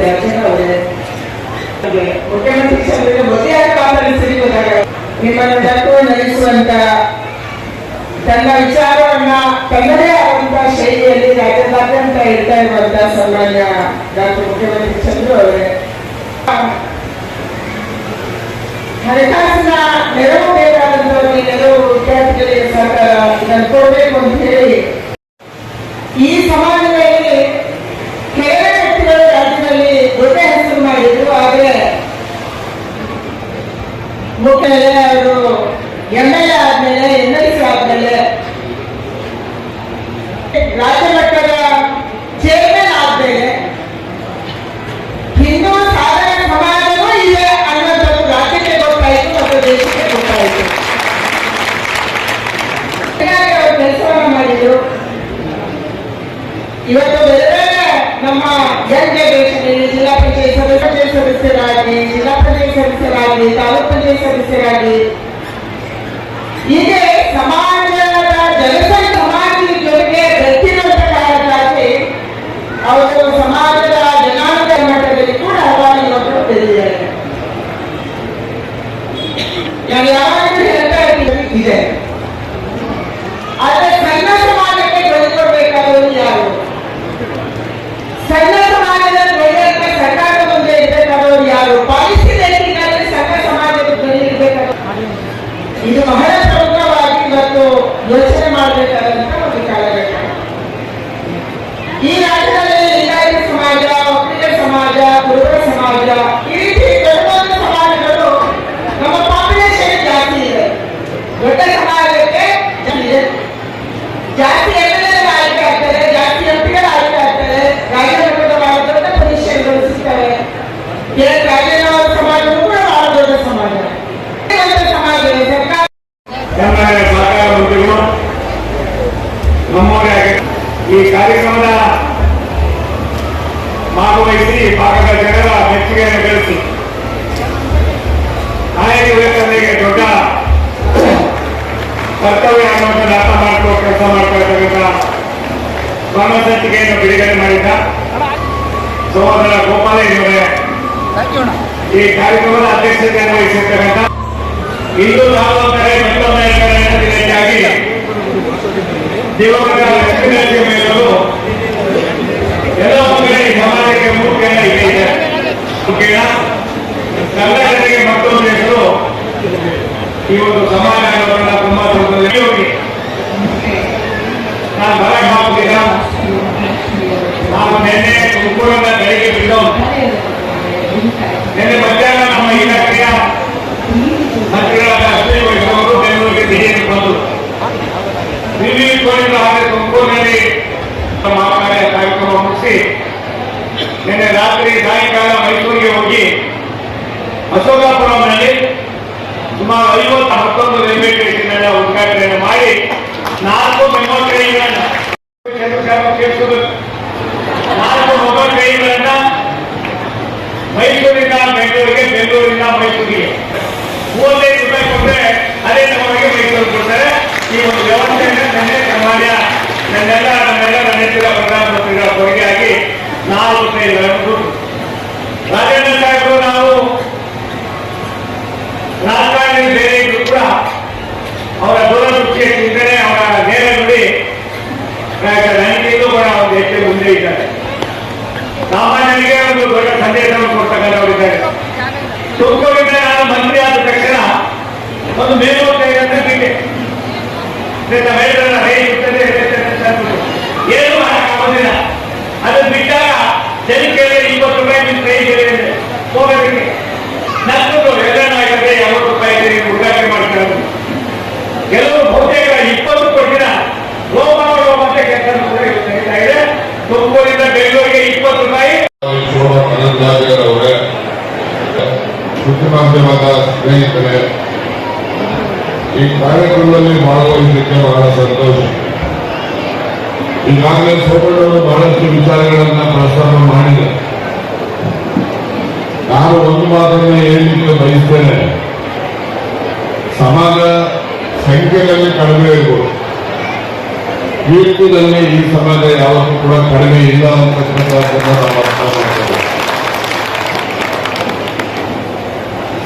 ದರ್ಶನ್ ಅವರೇ, ಮುಖ್ಯಮಂತ್ರಿ ಕ್ಷೇತ್ರಕ್ಕೆ ಮೊದಲೇ ಕಾಲದಲ್ಲಿ ಹೋದಾಗ ನಿಮ್ಮನ್ನು ನಡೆಸುವಂತ ತನ್ನ ವಿಚಾರವನ್ನ ತನ್ನದೇ ಆದಂತಹ ಶೈಲಿಯಲ್ಲಿ ರಾಜ್ಯದಾದ್ಯಂತ ಇಡ್ತಾ ಇರುವಂತಹ ಸನ್ಮಾನ್ಯ ಡಾಕ್ಟರ್ ಮುಖ್ಯಮಂತ್ರಿ ಚಂದ್ರು ಅವರೇ, ಹಣಕಾಸಿನ ನೆರವು ಬೇಕಾದಂತವರಿಗೆ ನೆರವು, ವಿದ್ಯಾರ್ಥಿಗಳಿಗೆ ಸಹಕಾರ ಇದನ್ನು ಕೊಡಬೇಕು ಅಂತ ಹೇಳಿ ಈ ಸಮಾಜದಲ್ಲಿ ಕೆಲವೇ ವ್ಯಕ್ತಿಗಳು ರಾಜ್ಯದಲ್ಲಿ ದೊಡ್ಡ ಹೆಸರು ಮಾಡಿದ್ರು. ಆದರೆ ಮುಖ್ಯ ಅವರು MLA ಆದ್ಮೇಲೆ NLC ಆದ್ಮೇಲೆ ರಾಜ್ಯ ಮಟ್ಟದ ಚೇರ್ಮನ್ ಆದ್ಮೇಲೆ ಹಿಂದೂ ಸಾಧನ ಸಮಾಜವೂ ಇದೆ ಅನ್ನೋದು ರಾಜ್ಯಕ್ಕೆ ಗೊತ್ತಾಯಿತು ಮತ್ತು ದೇಶಕ್ಕೆ ಗೊತ್ತಾಯಿತು. ಅವರು ಕೆಲಸವನ್ನು ಮಾಡಿದ್ರು. ಇವತ್ತು ಬೇರೆ ನಮ್ಮ ಯಂಗ್ ಜನರೇಷನ್ ಜಿಲ್ಲಾ ಪಂಚಾಯತ್ ಸದಸ್ಯರಾಗಿ, ಜಿಲ್ಲಾ ಪಂಚಾಯತ್ ಸದಸ್ಯರಾಗಿ, ತಾಲೂಕ್ ಪಂಚಾಯತ್ ಸದಸ್ಯರಾಗಿ, ಹೀಗೆ ಸಮಾಜದ ಸಮಾಜದ ಜೊತೆಗೆ ಬೆರೆತಿರುವಂತ ಕಾರಣಕ್ಕಾಗಿ ಅವರು ಸಮಾಜದ ಜನಾಂಗ ಮಟ್ಟದಲ್ಲಿ ಕೂಡ ಹಲವಾರು ಯುವಕರು ಬೆಳೆದಿದ್ದಾರೆ. ನಾನು ಯಾವಾಗಲೂ ಹೇಳ್ತಾ ಇದೆ, ಆದರೆ ಸಣ್ಣ ಸಮಾಜಕ್ಕೆ ಬೆಳೆದುಕೊಡ್ಬೇಕಾದವರು ಯಾರು? ಸಣ್ಣ ಸಮಾಜದ ಬೆಳೆಯುವಂತ ಸರ್ಕಾರದ ಮುಂದೆ ಇರಬೇಕಾದವರು ಯಾರು? ಪಾಲಿಸಿ ರೇಟಿಂಗ್ನಲ್ಲಿ ಸಣ್ಣ ಸಮಾಜದ ಬೆಳೆಯಬೇಕಾದ ಇದು ಬಹಳ ಪ್ರಮುಖವಾಗಿ ಇವತ್ತು ಯೋಚನೆ ಮಾಡಬೇಕಾದಂತ ಒಂದು ಕಾಲಘಟ್ಟ. ಈ ರಾಜ್ಯದಲ್ಲಿ ಲಿಂಗಾಯತ ಸಮಾಜ, ಒಕ್ಕಲಿಗ ಸಮಾಜ, ಕುರುಬರ ಸಮಾಜ, ಈ ರೀತಿ ಕೆಲವೊಂದು ಸಮಾಜಗಳು ನಮ್ಮ ಪಾಪ್ಯುಲೇಷನ್ ಜಾಸ್ತಿ ಇದೆ. ದೊಡ್ಡ ಸಮಾಜಕ್ಕೆ ಜಾಸ್ತಿ MLA ಆಯ್ಕೆ ಆಗ್ತಾರೆ, ಜಾಸ್ತಿ MP ಆಯ್ಕೆ ಆಗ್ತಾರೆ, ರಾಜ್ಯ ಮಟ್ಟದ ಬಹಳ ದೊಡ್ಡ ಪೊಸಿಷನ್ಗಳು ಸಿಗ್ತವೆ. ರಾಜ್ಯದ ಸಮಾಜವು ಕೂಡ ಬಹಳ ದೊಡ್ಡ ಸಮಾಜ. ಸಮಾಜ ಸರ್ಕಾರ ಸಹಕಾರ ಮಂತ್ರಿಗಳು ನಮ್ಮವರೇ ಈ ಕಾರ್ಯಕ್ರಮದ ಭಾಗವಹಿಸಿ ಭಾಗದ ಜನರ ಮೆಚ್ಚುಗೆಯನ್ನು ಗಳಿಸಿ ನಾಯಕ ವೇತನಿಗೆ ದೊಡ್ಡ ಕರ್ತವ್ಯ ಅನ್ನೋದನ್ನು ಅರ್ಥ ಮಾಡಿಕೋ ಕೆಲಸ ಮಾಡ್ತಾ ಇರ್ತಕ್ಕಂಥ ಸ್ಮರಣ ಸಂಚಿಕೆಯನ್ನು ಬಿಡುಗಡೆ ಮಾಡಿದ್ದ ಸಹೋದರ ಗೋಪಾಲಯ್ಯವರೇ, ಈ ಕಾರ್ಯಕ್ರಮದ ಅಧ್ಯಕ್ಷತೆಯನ್ನು ವಹಿಸಿರ್ತಕ್ಕಂಥ ಹಿಂದೂ ಧಾರ್ಮಿಕರೇ ಮತ್ತೊಮ್ಮೆ ಹೆಚ್ಚಾಗಿ ದಿವಂಗತ ಲಕ್ಷ್ಮೀನರಸಿಂಹಯ್ಯನವರು ಎಲ್ಲ ಕಡೆ ಈ ಸಮಾಜಕ್ಕೆ ಮುಖ್ಯನ ಇದೆ. ಕನ್ನಡಿಗರಿಗೆ ಮತ್ತೊಂದು ಹೆಸರು ಈ ಒಂದು ಸಮಾಜ ಅನ್ನೋದನ್ನ ತುಂಬಾ ಸಂದರ್ಭದಲ್ಲಿ ಹೋಗಿ ನಾನು ಬರಕ್ಕೆ ಹಾಕುತ್ತಿಲ್ಲ. ನಾನು ನಿನ್ನೆ ತುಮಕೂರಿನ ಬೆಳಿಗ್ಗೆ ಬಿಟ್ಟು ನಿನ್ನೆ ಮಧ್ಯಾಹ್ನ ನಮ್ಮ ಇಲಾಖೆಯ ಮಂತ್ರಿಗಳಾದ ಅಶ್ವಿನಿ ವೈಷ್ಣವ್ ಅವರು ಬೆಂಗಳೂರಿಗೆ ದಿಢೀರ್ ಬಂದು ತುಮಕೂರಿನಲ್ಲಿ ಮಹಾಕಾರ್ಯ ಕಾರ್ಯಕ್ರಮ ಮುಗಿಸಿ ನಿನ್ನೆ ರಾತ್ರಿ ಸಾಯಂಕಾಲ ಮೈಸೂರಿಗೆ ಹೋಗಿ ಅಶೋಕಾಪುರಂನಲ್ಲಿ ಸುಮಾರು 50 ರೈಲ್ವೆ ಸ್ಟೇಷನ್ ಉದ್ಘಾಟನೆಯನ್ನು ಮಾಡಿ 4 ಮೆಮೋ ಟ್ರೈನ್ಗಳನ್ನು 4 ಮೊಬೈಲ್ ಟ್ರೈನ್ಗಳನ್ನ ಮೈಸೂರಿಂದ ಬೆಂಗಳೂರಿಗೆ, ಬೆಂಗಳೂರಿಂದ ಮೈಸೂರಿಗೆ 35 ರೂಪಾಯಿ ಕೊಟ್ಟರೆ ಅದೇ ನಮಗೆ ಮೈಸೂರು ಕೊಡ್ತಾರೆ. ಈ ಒಂದು ವ್ಯವಸ್ಥೆಯನ್ನು ನನ್ನೆಲ್ಲ ನೆಚ್ಚಿನ ಪ್ರಧಾನಮಂತ್ರಿಗಳ ಕೊಡುಗೆಯಾಗಿ 4 ಟ್ರೈನ್ಗಳನ್ನು ಕೊಟ್ಟು ರಾಜೇಂದ್ರ ಸಾಹೇಬರು ನಾವು ರಾಜಕಾರಣಿ ಬೇರೆ ಇದ್ರು ಕೂಡ ಅವರ ದೂರದೃಷ್ಟಿಯ ಚಿಂತನೆ, ಅವರ ನೇರ ನುಡಿ ನನಗಿಂತಲೂ ಕೂಡ ಒಂದು ಹೆಚ್ಚು ಮುಂದೆ ಇದ್ದಾರೆ. ಸಾಮಾನ್ಯರಿಗೆ ಒಂದು ದೊಡ್ಡ ಸಂದೇಶವನ್ನು ಕೊಡ್ತಕ್ಕಂಥವರಿದ್ದಾರೆ. ತುಮಕೂರಿನ ನಾನು ಮಂತ್ರಿ ಆದ ತಕ್ಷಣ ಒಂದು ಮೇಲ್ನೋಟವನ್ನು ಬಿಟ್ಟೆ. ಏನು ಮಾಡೋದಿಲ್ಲ. ಅದನ್ನು ಬಿಟ್ಟಾಗ ಜನಕ್ಕೆ 20 ರೂಪಾಯಿ ನಿಮ್ಮ ಟ್ರೈನ್ ಹೋಗೋದಕ್ಕೆ ನನ್ನದು ಎದುರಾಗದೆ 50 ರೂಪಾಯಿ ಉದ್ಘಾಟನೆ ಮಾಡ್ತಾರೆ. ಕೆಲವರು ಬಹುತೇಕ 20 ಕೊಟ್ಟಿನ ರೋಮ ಅಂತ ಕೆಲಸ ನಡೀತಾ ಇದೆ. ತುಮಕೂರಿಂದ ಬೆಂಗಳೂರಿಗೆ 20 ರೂಪಾಯಿ. ಮಾಧ್ಯಮದ ಸ್ನೇಹಿತರೆ, ಈ ಕಾರ್ಯಕ್ರಮದಲ್ಲಿ ಭಾಗವಹಿಸಲಿಕ್ಕೆ ಬಹಳ ಸಂತೋಷ. ಈಗಾಗಲೇ ಸೋಮಣ್ಣವರು ಬಹಳಷ್ಟು ವಿಚಾರಗಳನ್ನ ಪ್ರಸ್ತಾಪ ಮಾಡಿದೆ. ನಾನು ಒಂದು ಮಾತನ್ನ ಹೇಳಲಿಕ್ಕೆ ಬಯಸ್ತೇನೆ. ಸಮಾಜ ಸಂಖ್ಯೆಯಲ್ಲಿ ಕಡಿಮೆ ಇರ್ಬೋದು, ಕೀರ್ತದಲ್ಲಿ ಈ ಸಮಾಜ ಯಾವತ್ತೂ ಕೂಡ ಕಡಿಮೆ ಇಲ್ಲ ಅಂತಕ್ಕಂಥದ್ದನ್ನು ನಾವು ಅರ್ಥ ಮಾಡ್ತೇವೆ.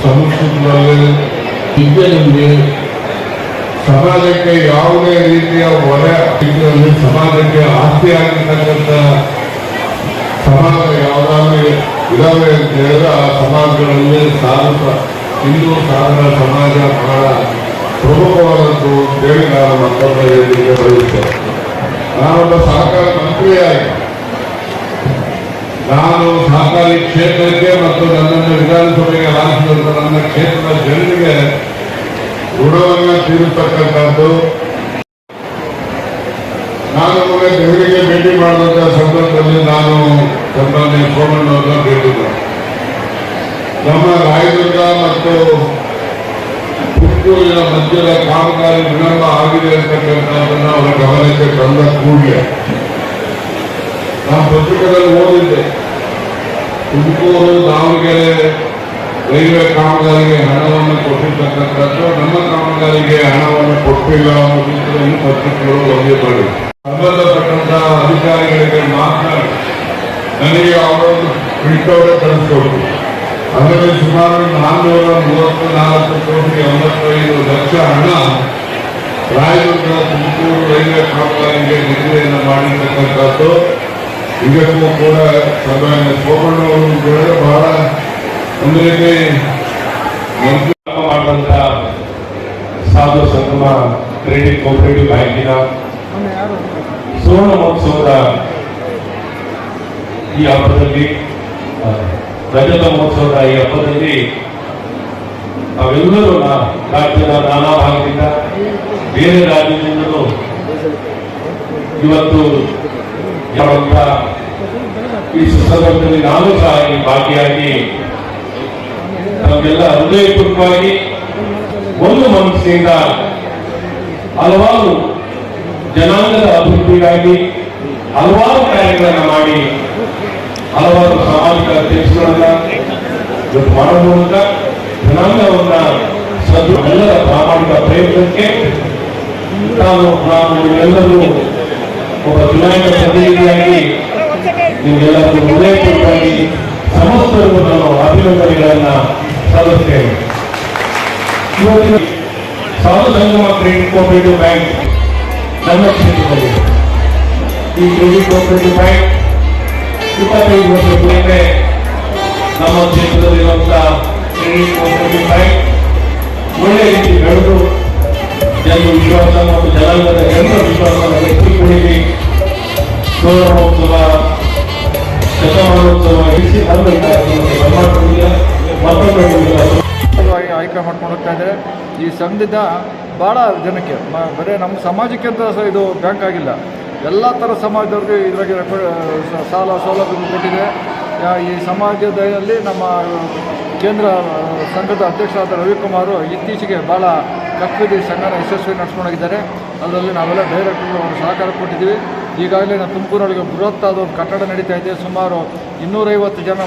ಸಂಸ್ಕೃತದಲ್ಲಿ ವಿದ್ಯೆಯಲ್ಲಿ ಸಮಾಜಕ್ಕೆ ಯಾವುದೇ ರೀತಿಯ ಹೊರೆ ಇದರಲ್ಲಿ ಸಮಾಜಕ್ಕೆ ಆಸ್ತಿ ಆಗಿರ್ತಕ್ಕಂಥ ಸಮಾಜ ಯಾವುದಾದ್ರೂ ಇದಾವೆ ಅಂತ ಹೇಳಿದ್ರೆ ಆ ಸಮಾಜಗಳಲ್ಲಿ ಹಿಂದೂ ಸಾಧನ ಸಮಾಜ ಬಹಳ ಪ್ರಮುಖವಾದದ್ದು ಅಂತೇಳಿ ನಾನು ಮತ್ತೊಮ್ಮೆ ಹೇಳಿಕೆ ಬಯಸುತ್ತೇನೆ. ನಾನೊಬ್ಬ ಸಹಕಾರ ಮಂತ್ರಿಯಾಗಿ ನಾನು ಸಹಕಾರಿ ಕ್ಷೇತ್ರಕ್ಕೆ ಮತ್ತು ನನ್ನನ್ನು ವಿಧಾನಸಭೆಗೆ ಆರಿಸಿದಂತ ನನ್ನ ಕ್ಷೇತ್ರದ ಜನರಿಗೆ ಋಣವನ್ನು ತೀರಿಸತಕ್ಕಂಥದ್ದು. ನಾನು ಮೊನ್ನೆ ದೆಹಲಿಗೆ ಭೇಟಿ ಮಾಡಿದಂಥ ಸಂದರ್ಭದಲ್ಲಿ ನಾನು ಸನ್ಮಾನ್ಯ ಸೋಮಣ್ಣವ್ರನ್ನ ಭೇಟಿದ್ದೆ. ನಮ್ಮ ರಾಯದುರ್ಗ ಮತ್ತು ಪುತ್ತೂರಿನ ಮಧ್ಯದ ಕಾಮಗಾರಿ ವಿಳಂಬ ಆಗಿದೆ ಅಂತಕ್ಕಂಥದ್ದನ್ನು ಅವರ ಗಮನಕ್ಕೆ ತಂದ ಕೂಡಲೇ ನಾನು ಪತ್ರಿಕೆಯಲ್ಲಿ ಓದಿದ್ದೆ, ತುಮಕೂರು ದಾವಣಗೆರೆ ರೈಲ್ವೆ ಕಾಮಗಾರಿಗೆ ಹಣವನ್ನು ಕೊಟ್ಟಿರ್ತಕ್ಕಂಥದ್ದು, ನಮ್ಮ ಕಾಮಗಾರಿಗೆ ಹಣವನ್ನು ಕೊಟ್ಟಿಲ್ಲ ಅನ್ನೋದನ್ನು ಪತ್ರಿಕೆಗಳು ವರದಿ ಮಾಡಿ ಸಂಬಂಧಪಟ್ಟಂತಹ ಅಧಿಕಾರಿಗಳಿಗೆ ಮಾತನಾಡಿ ನನಗೆ ಅವರೊಂದು ಪ್ರಿಂಟೌಟ್ ಕಳಿಸ್ಕೊಟ್ಟು ಅದರಲ್ಲಿ ಸುಮಾರು 434 ಕೋಟಿ 85 ಲಕ್ಷ ಹಣ ರಾಯದುರ್ಗ ತುಮಕೂರು ರೈಲ್ವೆ ಕಾಮಗಾರಿಗೆ ನಿಗದಿಯನ್ನು ಮಾಡಿರ್ತಕ್ಕಂಥದ್ದು. ಇದಕ್ಕೂ ಕೂಡ ಸನ್ಮಾನ್ಯ ಸೋಮಣ್ಣವರು ಹೇಳಿದ್ರೆ ಬಹಳ ಒಂದು ರೀತಿ ಮಾಡಿದಂಥ ಸಾಧು ಸಂಗಮ ಕ್ರೆಡಿಟ್ ಕೋಆಪರೇಟಿವ್ ಬ್ಯಾಂಕಿನ ಸುವರ್ಣ ಮಹೋತ್ಸವದ ಈ ಹಬ್ಬದಲ್ಲಿ, ರಜತ ಮಹೋತ್ಸವದ ಈ ಹಬ್ಬದಲ್ಲಿ ನಾವೆಲ್ಲರೂ ರಾಜ್ಯದ ನಾನಾ ಭಾಗದಿಂದ ಬೇರೆ ರಾಜ್ಯದಿಂದಲೂ ಇವತ್ತು ಯಾವಂತ ಈ ಸಂದರ್ಭದಲ್ಲಿ ನಾನು ಸಹ ಈ ಭಾಗಿಯಾಗಿ ನಮಗೆಲ್ಲ ಹೃದಯಪೂರ್ವಕವಾಗಿ ಒಂದು ಮನಸ್ಸಿನಿಂದ ಹಲವಾರು ಜನಾಂಗದ ಅಭಿವೃದ್ಧಿಗಾಗಿ ಹಲವಾರು ಕಾರ್ಯಗಳನ್ನು ಮಾಡಿ ಹಲವಾರು ಸಾಮಾಜಿಕ ಕೆಲಸಗಳನ್ನ ಇವತ್ತು ಮಾಡುವ ಮೂಲಕ ಜನಾಂಗವನ್ನ ಎಲ್ಲರ ಪ್ರಾಮಾಣಿಕ ಪ್ರಯತ್ನಕ್ಕೆ ನಾವು ಎಲ್ಲರೂ ಒಬ್ಬ ಚುನಾಯಿತ ಪ್ರತಿನಿಧಿಯಾಗಿ ನಿಮ್ಗೆಲ್ಲರಿಗೂ ಹೃದಯಪೂರ್ವಕವಾಗಿ ಸಮಸ್ತರಿಗೂ ನಾನು ಅಭಿನಂದನೆಗಳನ್ನ ಸಲ್ಲಿಸ್ತೇನೆ. ಇವತ್ತಿನ ಸಾಧು ಸಂಗಮ ಕ್ರೆಡಿಟ್ ಕೋಆಪರೇಟಿವ್ ಬ್ಯಾಂಕ್ ನಮ್ಮ ಕ್ಷೇತ್ರದಲ್ಲಿ ಈ ಕ್ರೆಡಿಟ್ ಕೋಆಪರೇಟಿವ್ ಬ್ಯಾಂಕ್ 25 ವರ್ಷದ ಹಿಂದೆ ನಮ್ಮ ಕ್ಷೇತ್ರದಲ್ಲಿರುವಂತಹ ಕ್ರೆಡಿಟ್ ಕೋಆಪರೇಟಿವ್ ಬ್ಯಾಂಕ್ ಒಳ್ಳೆಯ ರೀತಿ ಬೆಳೆದು ಜನರ ವಿಶ್ವಾಸ ಮತ್ತು ಜನಾಂಗದ ಜನರ ವಿಶ್ವಾಸವನ್ನು ಹೆಚ್ಚಿಸಿಕೊಳ್ಳಿ ಗೌರವೋತ್ಸವ ಶತಮಾನೋತ್ಸವ ಇರಿಸಿ ಆಯ್ಕೆ ಮಾಡ್ಕೊಂಡು ಹೋಗ್ತಾ ಇದ್ದಾರೆ. ಈ ಸಂಘದಿಂದ ಭಾಳ ಜನಕ್ಕೆ ಬರೀ ನಮ್ಮ ಸಮಾಜಕ್ಕೆ ಅಂತ ಇದು ಬ್ಯಾಂಕ್ ಆಗಿಲ್ಲ, ಎಲ್ಲ ಥರ ಸಮಾಜದವ್ರಿಗೆ ಇದ್ರಾಗೆ ಸಾಲ ಸೌಲಭ್ಯಗಳು ಕೊಟ್ಟಿದೆ. ಈ ಸಮಾಜದಲ್ಲಿ ನಮ್ಮ ಕೇಂದ್ರ ಸಂಘದ ಅಧ್ಯಕ್ಷರಾದ ರವಿಕುಮಾರು ಇತ್ತೀಚೆಗೆ ಭಾಳ ಕಷ್ಟದಲ್ಲಿ ಸಂಘನ ಯಶಸ್ವಿ ನಡೆಸ್ಕೊಂಡೋಗಿದ್ದಾರೆ. ಅದರಲ್ಲಿ ನಾವೆಲ್ಲ ಡೈರೆಕ್ಟರ್ಗಳು ಅವರು ಸಹಕಾರ ಕೊಟ್ಟಿದ್ದೀವಿ. ಈಗಾಗಲೇ ನಾವು ತುಮಕೂರೊಳಗೆ ಬೃಹತ್ತಾದ ಒಂದು ಕಟ್ಟಡ ನಡೀತಾ ಇದೆ. ಸುಮಾರು 250 ಜನ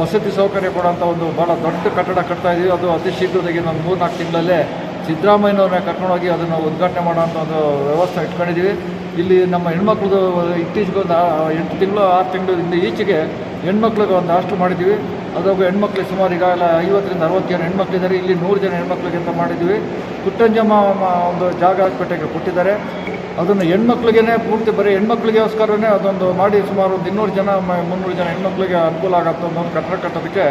ವಸತಿ ಸೌಕರ್ಯ ಕೊಡುವಂಥ ಒಂದು ಭಾಳ ದೊಡ್ಡ ಕಟ್ಟಡ ಕಟ್ತಾ ಇದ್ದೀವಿ. ಅದು ಅತಿ ಶೀಘ್ರದಾಗಿ ಒಂದು 3-4 ತಿಂಗಳಲ್ಲೇ ಸಿದ್ದರಾಮಯ್ಯನವ್ರನ್ನ ಕರ್ಕೊಂಡೋಗಿ ಅದನ್ನು ಉದ್ಘಾಟನೆ ಮಾಡೋಂಥ ಒಂದು ವ್ಯವಸ್ಥೆ ಇಟ್ಕೊಂಡಿದ್ದೀವಿ. ಇಲ್ಲಿ ನಮ್ಮ ಹೆಣ್ಮಕ್ಳದ್ದು ಇತ್ತೀಚೆಗೆ ಒಂದು 8 ತಿಂಗಳು 6 ತಿಂಗಳಿಂದ ಈಚೆಗೆ ಹೆಣ್ಮಕ್ಳಿಗೆ ಒಂದು ಹಾಸ್ಟೆಲ್ ಮಾಡಿದ್ದೀವಿ. ಅದಾಗ ಹೆಣ್ಮಕ್ಳಿಗೆ ಸುಮಾರು ಈಗಾಗಲೇ 50ರಿಂದ 60 ಜನ ಹೆಣ್ಮಕ್ಳಿದ್ದಾರೆ. ಇಲ್ಲಿ 100 ಜನ ಹೆಣ್ಮಕ್ಳಿಗೆ ಅಂತ ಮಾಡಿದ್ದೀವಿ. ಕುಟ್ಟಂಜಮ್ಮ ಒಂದು ಜಾಗ ಹಾಸ್ಪಿಟಲ್ಗೆ ಕೊಟ್ಟಿದ್ದಾರೆ. ಅದನ್ನು ಹೆಣ್ಮಕ್ಳಿಗೇ ಪೂರ್ತಿ ಬರೀ ಹೆಣ್ಮಕ್ಳಿಗೋಸ್ಕರನೇ ಅದೊಂದು ಮಾಡಿ ಸುಮಾರು ಒಂದು 200 ಜನ 300 ಜನ ಹೆಣ್ಮಕ್ಳಿಗೆ ಅನುಕೂಲ ಆಗತ್ತೆ ಒಂದು ಕಟ್ಟಡ ಕಟ್ಟೋದಕ್ಕೆ